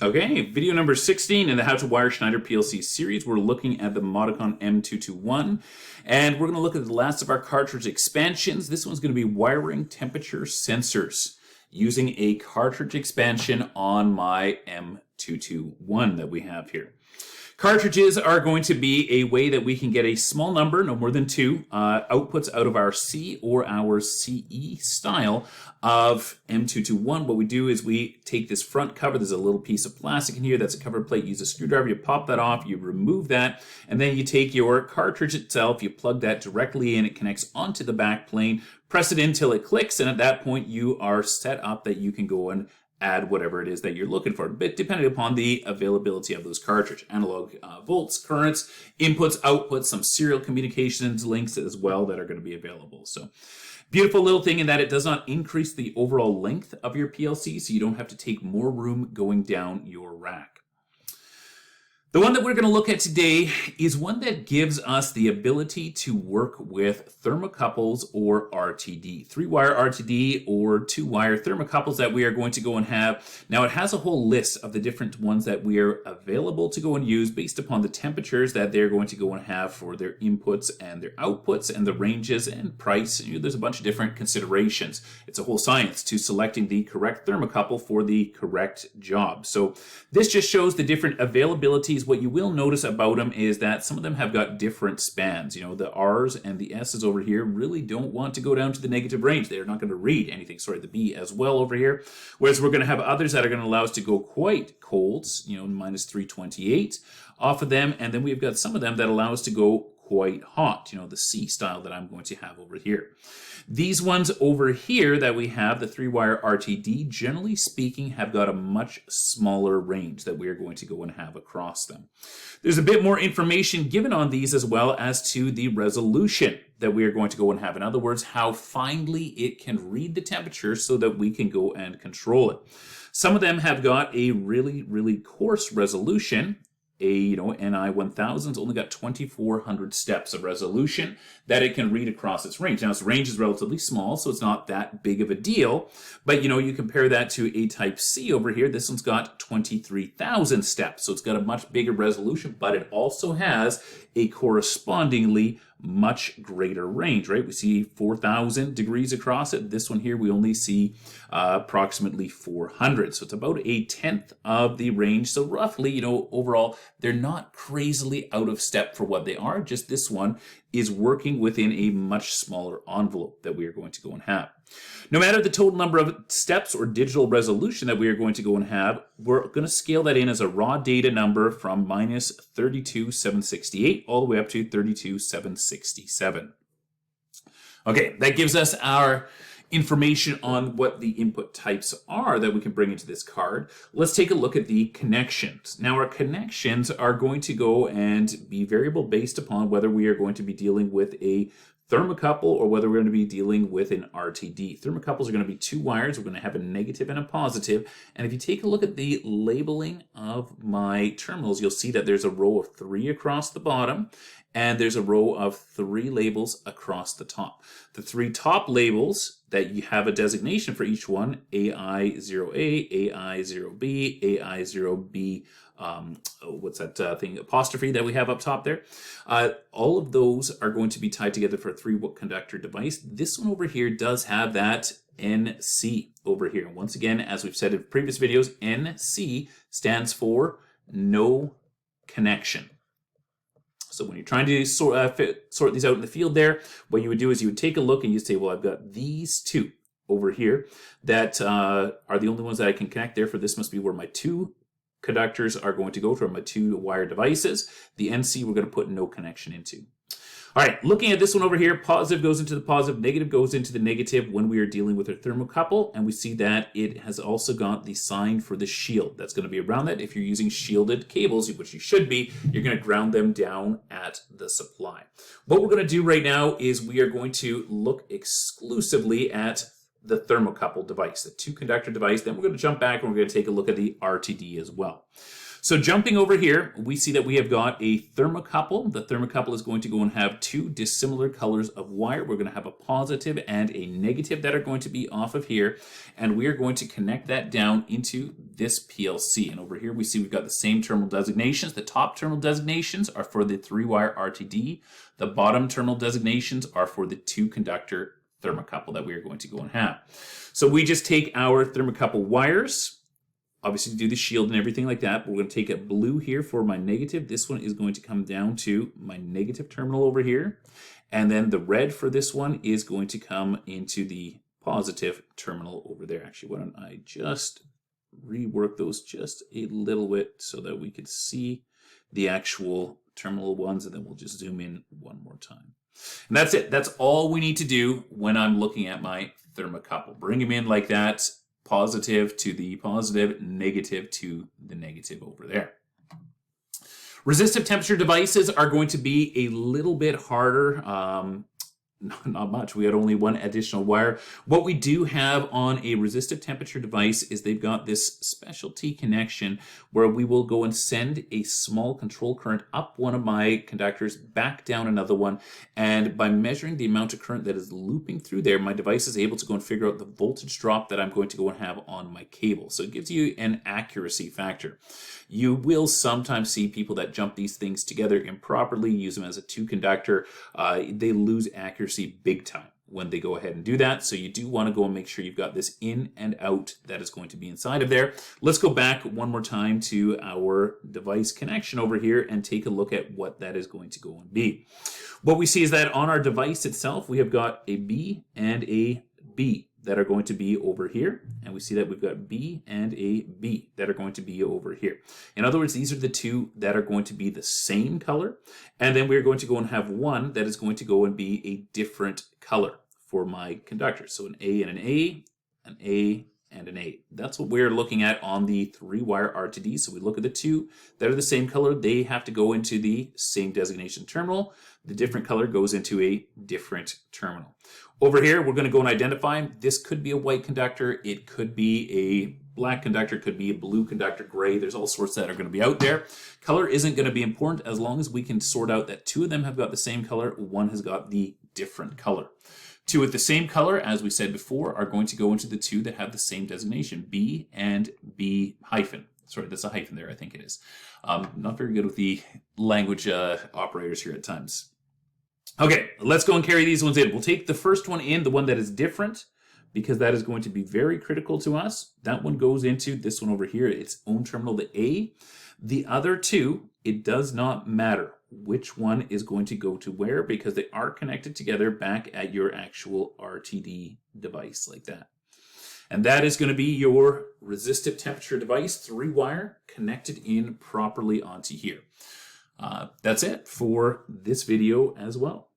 Okay, video number 16 in the How to Wire Schneider PLC series. We're looking at the Modicon M221, and we're going to look at the last of our cartridge expansions. This one's going to be wiring temperature sensors using a cartridge expansion on my M221 that we have here. Cartridges are going to be a way that we can get a small number, no more than two, outputs out of our C or our CE style of M221. What we do is we take this front cover, there's a little piece of plastic in here, that's a cover plate, use a screwdriver, you pop that off, you remove that, and then you take your cartridge itself, you plug that directly in, it connects onto the back plane, press it in till it clicks, and at that point you are set up that you can go and add whatever it is that you're looking for, but depending upon the availability of those cartridge. Analog volts, currents, inputs, outputs, some serial communications links as well that are going to be available. So beautiful little thing in that it does not increase the overall length of your PLC, so you don't have to take more room going down your rack. The one that we're going to look at today is one that gives us the ability to work with thermocouples or RTD. 3-wire RTD or 2-wire thermocouples that we are going to go and have. Now it has a whole list of the different ones that we are available to go and use based upon the temperatures that they're going to go and have for their inputs and their outputs and the ranges and price. There's a bunch of different considerations. It's a whole science to selecting the correct thermocouple for the correct job. So this just shows the different availabilities. What you will notice about them is that some of them have got different spans. The R's and the S's over here really don't want to go down to the negative range. They're not going to read anything. Sorry, the B as well over here. Whereas we're going to have others that are going to allow us to go quite cold, minus 328 off of them. And then we've got some of them that allow us to go quite hot, the C style that I'm going to have over here. These ones over here that we have, the 3-wire RTD, generally speaking, have got a much smaller range that we are going to go and have across them. There's a bit more information given on these as well as to the resolution that we are going to go and have. In other words, how finely it can read the temperature so that we can go and control it. Some of them have got a really, really coarse resolution. A NI 1000's only got 2400 steps of resolution that it can read across its range. Now its range is relatively small, so it's not that big of a deal, but you compare that to a type C over here. This one's got 23,000 steps, so it's got a much bigger resolution, but it also has a correspondingly much greater range, right? We see 4,000 degrees across it. This one here, we only see approximately 400. So it's about a tenth of the range. So roughly, overall, they're not crazily out of step for what they are. Just this one is working within a much smaller envelope that we are going to go and have. No matter the total number of steps or digital resolution that we are going to go and have, we're going to scale that in as a raw data number from minus 32,768 all the way up to 32,767. Okay, that gives us our information on what the input types are that we can bring into this card. Let's take a look at the connections. Now our connections are going to go and be variable based upon whether we are going to be dealing with a thermocouple or whether we're going to be dealing with an RTD. Thermocouples are going to be 2 wires. We're going to have a negative and a positive. And if you take a look at the labeling of my terminals, you'll see that there's a row of 3 across the bottom and there's a row of 3 labels across the top. The 3 top labels that you have a designation for each one, AI0A, AI0B, AI0B, what's that thing, apostrophe that we have up top there. All of those are going to be tied together for a 3-conductor device. This one over here does have that NC over here. And once again, as we've said in previous videos, NC stands for no connection. So when you're trying to sort these out in the field there, what you would do is you would take a look and you say, well, I've got these 2 over here that are the only ones that I can connect. Therefore, this must be where my 2 conductors are going to go from my 2-wire devices. The NC we're going to put no connection into. All right, looking at this one over here, positive goes into the positive, negative goes into the negative when we are dealing with a thermocouple, and we see that it has also got the sign for the shield. That's going to be around that. If you're using shielded cables, which you should be, you're going to ground them down at the supply. What we're going to do right now is we are going to look exclusively at the thermocouple device, the 2-conductor device. Then we're going to jump back and we're going to take a look at the RTD as well. So jumping over here, we see that we have got a thermocouple. The thermocouple is going to go and have two dissimilar colors of wire. We're going to have a positive and a negative that are going to be off of here. And we are going to connect that down into this PLC. And over here we see we've got the same terminal designations. The top terminal designations are for the 3-wire RTD. The bottom terminal designations are for the 2-conductor thermocouple that we are going to go and have. So we just take our thermocouple wires, obviously do the shield and everything like that. We're going to take a blue here for my negative. This one is going to come down to my negative terminal over here. And then the red for this one is going to come into the positive terminal over there. Actually, why don't I just rework those just a little bit so that we could see the actual terminal ones, and then we'll just zoom in one more time. And that's it. That's all we need to do when I'm looking at my thermocouple. Bring them in like that. Positive to the positive, negative to the negative over there. Resistive temperature devices are going to be a little bit harder. Not much. We had only one additional wire. What we do have on a resistive temperature device is they've got this specialty connection where we will go and send a small control current up one of my conductors, back down another one, and by measuring the amount of current that is looping through there, my device is able to go and figure out the voltage drop that I'm going to go and have on my cable. So it gives you an accuracy factor. You will sometimes see people that jump these things together improperly, use them as a 2-conductor. They lose accuracy big time when they go ahead and do that. So you do want to go and make sure you've got this in and out that is going to be inside of there. Let's go back one more time to our device connection over here and take a look at what that is going to go and be. What we see is that on our device itself, we have got a B and a B that are going to be over here. And we see that we've got B and a B that are going to be over here. In other words, these are the two that are going to be the same color. And then we're going to go and have one that is going to go and be a different color for my conductors. So an A and an A, an A and an A. That's what we're looking at on the 3-wire RTD. So we look at the two that are the same color. They have to go into the same designation terminal. The different color goes into a different terminal. Over here, we're going to go and identify. This could be a white conductor. It could be a black conductor. It could be a blue conductor, gray. There's all sorts that are going to be out there. Color isn't going to be important as long as we can sort out that two of them have got the same color. One has got the different color. Two with the same color, as we said before, are going to go into the two that have the same designation, B and B hyphen. Sorry, that's a hyphen there, I think it is. Not very good with the language operators here at times. Okay, let's go and carry these ones in. We'll take the first one in, the one that is different, because that is going to be very critical to us. That one goes into this one over here, its own terminal, the A. The other two, it does not matter which one is going to go to where, because they are connected together back at your actual RTD device like that. And that is going to be your resistive temperature device, 3-wire, connected in properly onto here. That's it for this video as well.